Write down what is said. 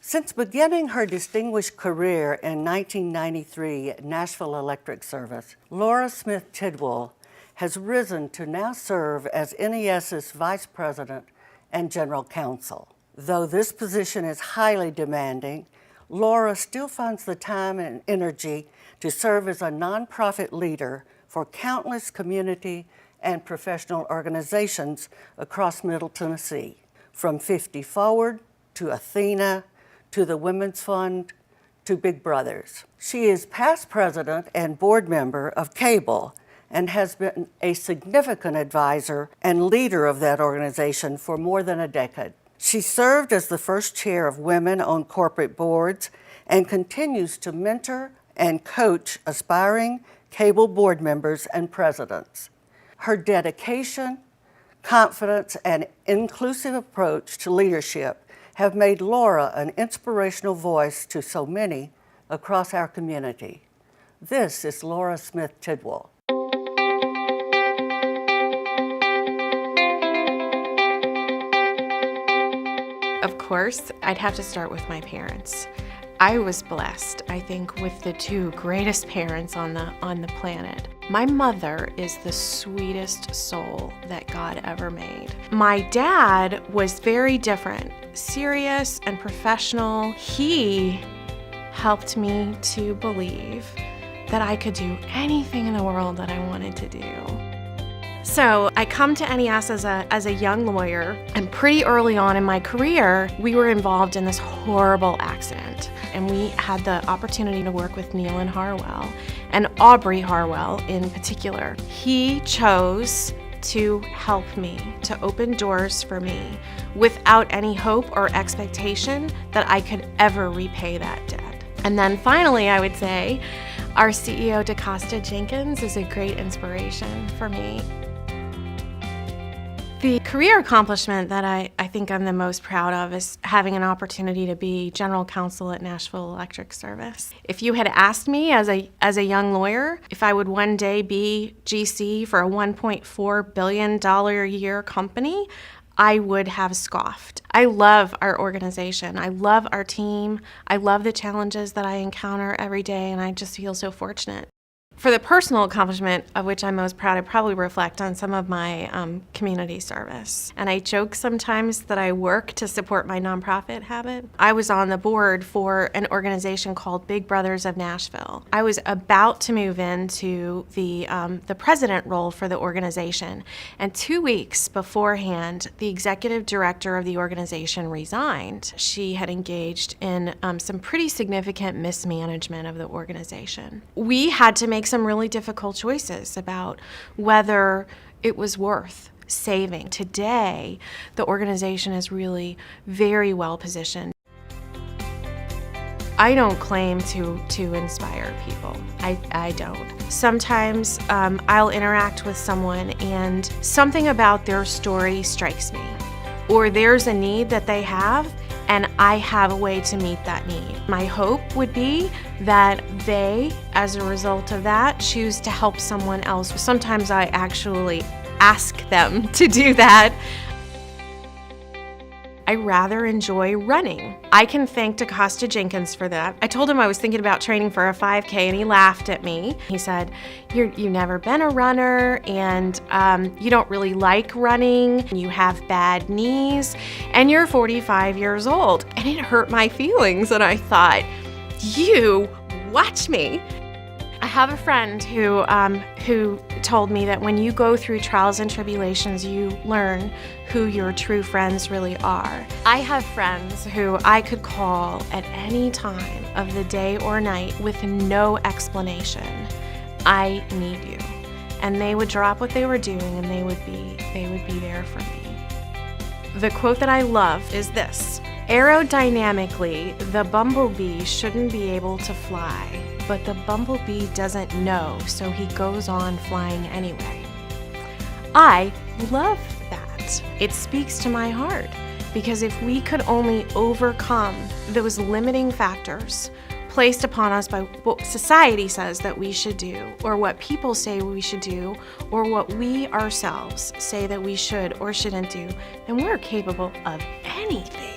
Since beginning her distinguished career in 1993 at Nashville Electric Service, Laura Smith Tidwell has risen to now serve as NES's Vice President and General Counsel. Though this position is highly demanding, Laura still finds the time and energy to serve as a nonprofit leader for countless community and professional organizations across Middle Tennessee, from 50 Forward to Athena to the Women's Fund to Big Brothers. She is past president and board member of Cable and has been a significant advisor and leader of that organization for more than a decade. She served as the first chair of women on corporate boards and continues to mentor and coach aspiring Cable board members and presidents. Her dedication, confidence, and inclusive approach to leadership have made Laura an inspirational voice to so many across our community. This is Laura Smith Tidwell. Of course, I'd have to start with my parents. I was blessed, I think, with the two greatest parents on the planet. My mother is the sweetest soul that God ever made. My dad was very different, serious and professional. He helped me to believe that I could do anything in the world that I wanted to do. So I come to NES as a young lawyer, and pretty early on in my career, we were involved in this horrible accident. And we had the opportunity to work with Neil and Harwell, and Aubrey Harwell in particular. He chose to help me, to open doors for me, without any hope or expectation that I could ever repay that debt. And then finally, I would say, our CEO, DeCosta Jenkins, is a great inspiration for me. The career accomplishment that I think I'm the most proud of is having an opportunity to be general counsel at Nashville Electric Service. If you had asked me as a young lawyer if I would one day be GC for a $1.4 billion a year company, I would have scoffed. I love our organization. I love our team. I love the challenges that I encounter every day, and I just feel so fortunate. For the personal accomplishment of which I'm most proud, I probably reflect on some of my community service. And I joke sometimes that I work to support my nonprofit habit. I was on the board for an organization called Big Brothers of Nashville. I was about to move into the president role for the organization. And 2 weeks beforehand, the executive director of the organization resigned. She had engaged in some pretty significant mismanagement of the organization. We had to make some really difficult choices about whether it was worth saving. Today, the organization is really very well positioned. I don't claim to inspire people. I don't. Sometimes I'll interact with someone and something about their story strikes me, or there's a need that they have, and I have a way to meet that need. My hope would be that they, as a result of that, choose to help someone else. Sometimes I actually ask them to do that. I rather enjoy running. I can thank DeCosta Jenkins for that. I told him I was thinking about training for a 5K, and he laughed at me. He said, you've never been a runner, and you don't really like running, you have bad knees, and you're 45 years old. And it hurt my feelings, and I thought, you watch me. I have a friend who told me that when you go through trials and tribulations, you learn who your true friends really are. I have friends who I could call at any time of the day or night with no explanation. I need you. And they would drop what they were doing and they would be there for me. The quote that I love is this: aerodynamically, the bumblebee shouldn't be able to fly, but the bumblebee doesn't know, so he goes on flying anyway. I love that. It speaks to my heart, because if we could only overcome those limiting factors placed upon us by what society says that we should do, or what people say we should do, or what we ourselves say that we should or shouldn't do, then we're capable of anything.